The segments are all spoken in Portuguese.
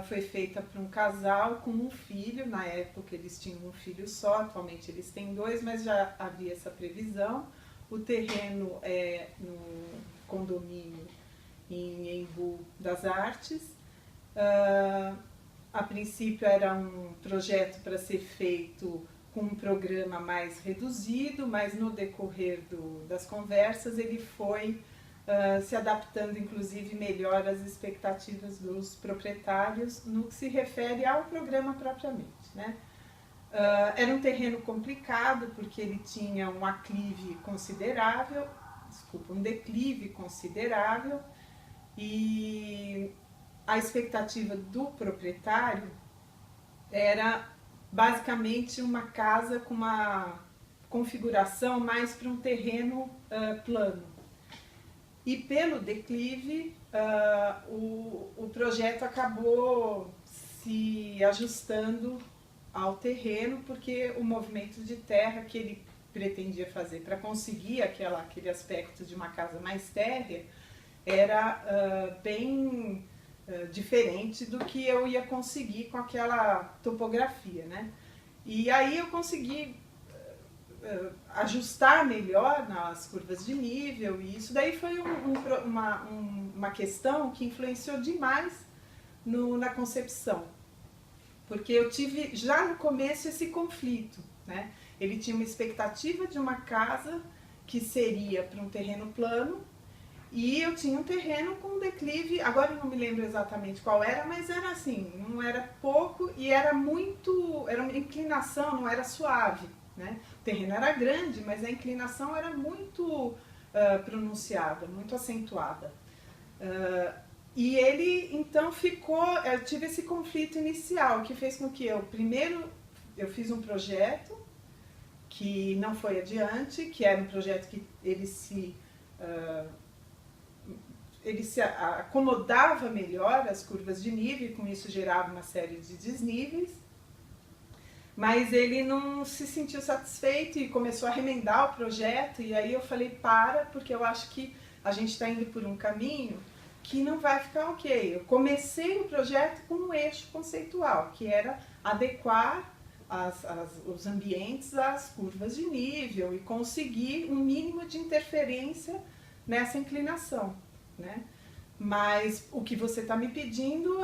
foi feita para um casal com um filho. Na época eles tinham um filho só, atualmente eles têm dois, mas já havia essa previsão. O terreno é no condomínio em Embu das Artes. A princípio era um projeto para ser feito com um programa mais reduzido, mas no decorrer das conversas ele foi se adaptando inclusive melhor às expectativas dos proprietários no que se refere ao programa propriamente, né? Era um terreno complicado porque ele tinha um aclive considerável, um declive considerável, e a expectativa do proprietário era basicamente uma casa com uma configuração mais para um terreno plano. E pelo declive, o projeto acabou se ajustando ao terreno, porque o movimento de terra que ele pretendia fazer para conseguir aquele aspecto de uma casa mais térrea era bem diferente do que eu ia conseguir com aquela topografia, né? E aí eu consegui ajustar melhor nas curvas de nível, e isso daí foi uma questão que influenciou demais na concepção, porque eu tive já no começo esse conflito, né? Ele tinha uma expectativa de uma casa que seria para um terreno plano, e eu tinha um terreno com declive, agora eu não me lembro exatamente qual era, mas era assim, não era pouco e era uma inclinação, não era suave, né? O terreno era grande, mas a inclinação era muito pronunciada, muito acentuada. E ele então eu tive esse conflito inicial, que fez com que eu fiz um projeto que não foi adiante, que era um projeto que ele se acomodava melhor às curvas de nível, e com isso gerava uma série de desníveis, mas ele não se sentiu satisfeito e começou a remendar o projeto, e aí eu falei, porque eu acho que a gente está indo por um caminho que não vai ficar ok. Eu comecei o projeto com um eixo conceitual, que era adequar os ambientes às curvas de nível e conseguir um mínimo de interferência nessa inclinação, né? Mas o que você está me pedindo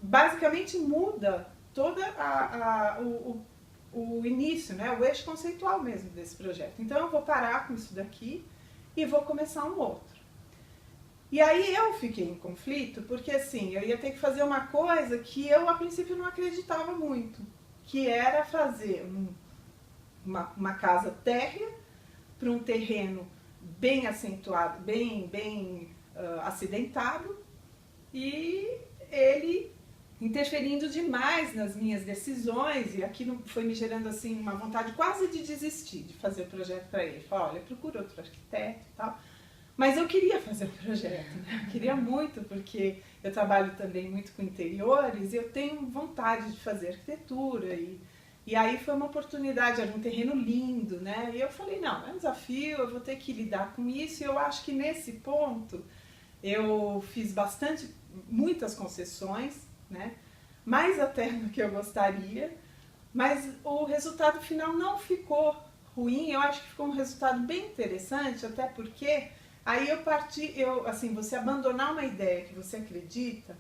basicamente muda todo o início, né? O eixo conceitual mesmo desse projeto. Então eu vou parar com isso daqui e vou começar um outro. E aí eu fiquei em conflito porque assim, eu ia ter que fazer uma coisa que eu a princípio não acreditava muito, que era fazer uma casa térrea para um terreno bem acentuado, bem acidentado, e ele interferindo demais nas minhas decisões, e aquilo foi me gerando assim uma vontade quase de desistir de fazer o projeto para ele. Falei, olha, procura outro arquiteto e tal. Mas eu queria fazer o projeto, né? Eu queria muito, porque eu trabalho também muito com interiores e eu tenho vontade de fazer arquitetura, e aí foi uma oportunidade, era um terreno lindo, né? E eu falei, não, é um desafio, eu vou ter que lidar com isso, e eu acho que nesse ponto eu fiz muitas concessões, né? Mais até do que eu gostaria, mas o resultado final não ficou ruim, eu acho que ficou um resultado bem interessante, até porque aí assim, você abandonar uma ideia que você acredita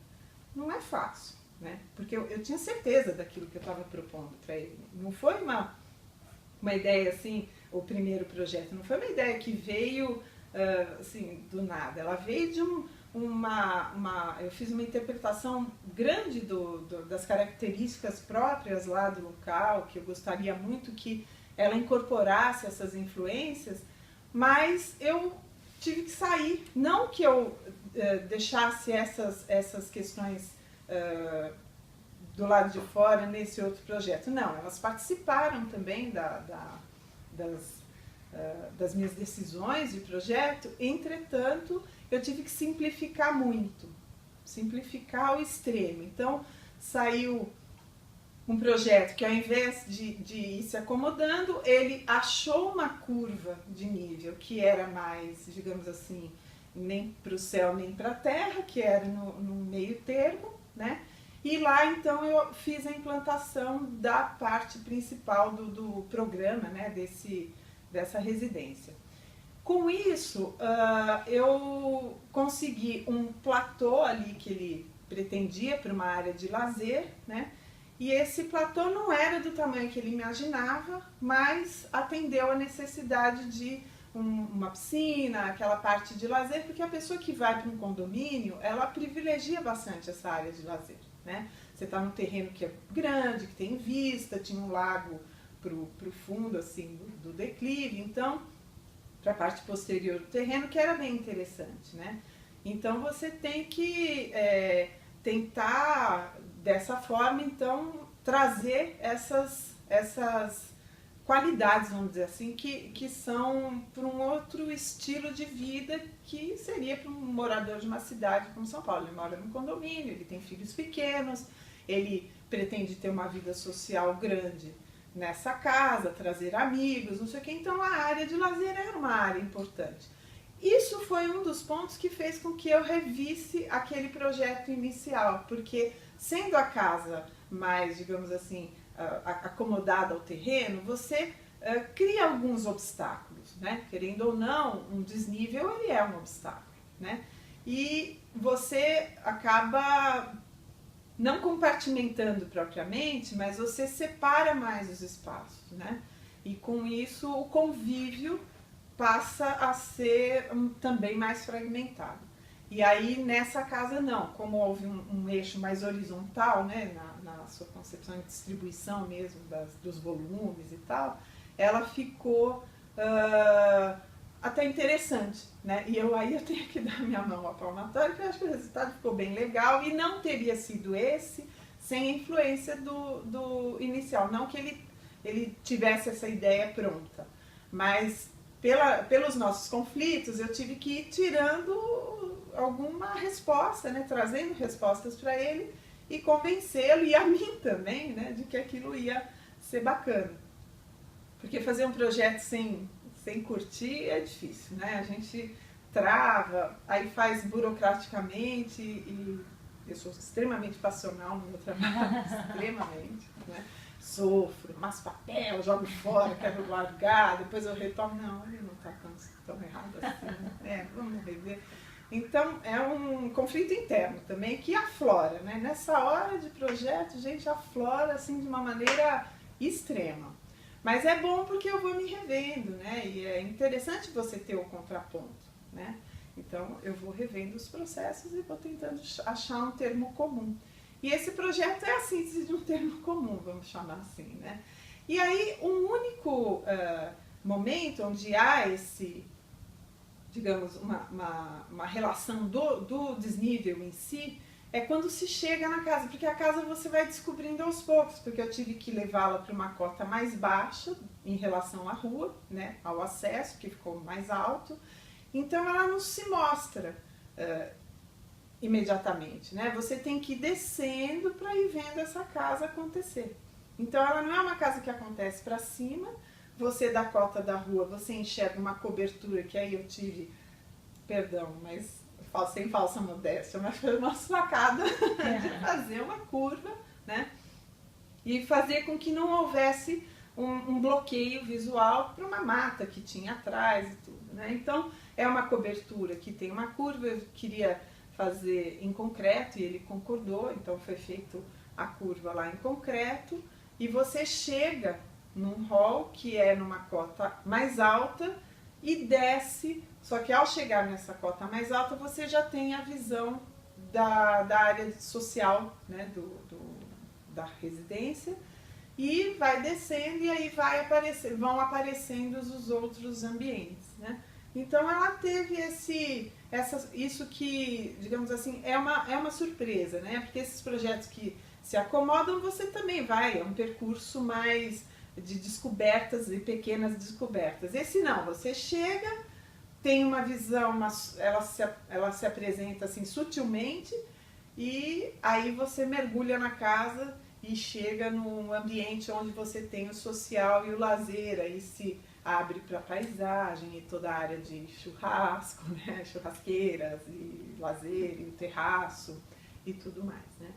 não é fácil, né? Porque eu tinha certeza daquilo que eu estava propondo para ele. Não foi uma ideia assim, o primeiro projeto, não foi uma ideia que veio assim, do nada. Ela veio de eu fiz uma interpretação grande das características próprias lá do local, que eu gostaria muito que ela incorporasse essas influências, mas eu tive que sair, não que eu deixasse essas questões do lado de fora nesse outro projeto, não, elas participaram também das minhas decisões de projeto. Entretanto, eu tive que simplificar muito, simplificar ao extremo. Então, saiu um projeto que, ao invés de ir se acomodando, ele achou uma curva de nível que era mais, digamos assim, nem para o céu nem para a terra, que era no meio termo, né? E lá então eu fiz a implantação da parte principal do programa, né, dessa residência. Com isso, eu consegui um platô ali que ele pretendia para uma área de lazer, né? E esse platô não era do tamanho que ele imaginava, mas atendeu a necessidade de uma piscina, aquela parte de lazer, porque a pessoa que vai para um condomínio, ela privilegia bastante essa área de lazer, né? Você está num terreno que é grande, que tem vista, tinha um lago para o fundo assim do declive, então para a parte posterior do terreno, que era bem interessante, né? Então você tem que tentar dessa forma então trazer essas qualidades, vamos dizer assim, que são para um outro estilo de vida que seria para um morador de uma cidade como São Paulo. Ele mora num condomínio, ele tem filhos pequenos, ele pretende ter uma vida social grande nessa casa, trazer amigos, não sei o que. Então a área de lazer era uma área importante. Isso foi um dos pontos que fez com que eu revisse aquele projeto inicial, porque sendo a casa mais, digamos assim, acomodada ao terreno, você cria alguns obstáculos, né? Querendo ou não, um desnível ele é um obstáculo, né? E você acaba não compartimentando propriamente, mas você separa mais os espaços, né? E com isso o convívio passa a ser também mais fragmentado. E aí nessa casa não, como houve um eixo mais horizontal, né, na sua concepção de distribuição mesmo dos volumes e tal, ela ficou até interessante, né? E aí eu tenho que dar minha mão à palmatória, porque eu acho que o resultado ficou bem legal e não teria sido esse sem a influência do inicial. Não que ele tivesse essa ideia pronta, mas pelos nossos conflitos eu tive que ir tirando alguma resposta, né? Trazendo respostas para ele e convencê-lo, e a mim também, né? De que aquilo ia ser bacana. Porque fazer um projeto sem curtir é difícil, né? A gente trava, aí faz burocraticamente, e eu sou extremamente passional no meu trabalho, extremamente, né? Sofro, amasso papel, jogo fora, quero largar, depois eu retomo, não, ele não está tão errado assim, vamos rever. Então é um conflito interno também que aflora, né? Nessa hora de projeto, gente, aflora assim de uma maneira extrema. Mas é bom porque eu vou me revendo, né? E é interessante você ter o contraponto, né? Então eu vou revendo os processos e vou tentando achar um termo comum. E esse projeto é a síntese de um termo comum, vamos chamar assim, né? E aí um único momento onde há esse, digamos, uma relação do desnível em si, é quando se chega na casa, porque a casa você vai descobrindo aos poucos, porque eu tive que levá-la para uma cota mais baixa em relação à rua, né, ao acesso, que ficou mais alto, então ela não se mostra imediatamente, né? Você tem que ir descendo para ir vendo essa casa acontecer. Então ela não é uma casa que acontece para cima, você da cota da rua, você enxerga uma cobertura que aí eu tive, perdão, mas sem falsa modéstia, mas foi uma sacada de fazer uma curva, né? E fazer com que não houvesse um bloqueio visual para uma mata que tinha atrás e tudo, né? Então é uma cobertura que tem uma curva, eu queria fazer em concreto e ele concordou, então foi feito a curva lá em concreto e você chega num hall que é numa cota mais alta e desce, só que ao chegar nessa cota mais alta você já tem a visão da área social, né, da residência, e vai descendo e aí vão aparecendo os outros ambientes, né? Então ela teve isso que, digamos assim, é uma surpresa, né? Porque esses projetos que se acomodam, você também vai, é um percurso mais de descobertas e pequenas descobertas. Esse não, você chega, tem uma visão, ela se apresenta assim sutilmente e aí você mergulha na casa e chega num ambiente onde você tem o social e o lazer, aí se abre para a paisagem e toda a área de churrasco, né? Churrasqueiras e lazer e o terraço e tudo mais, né?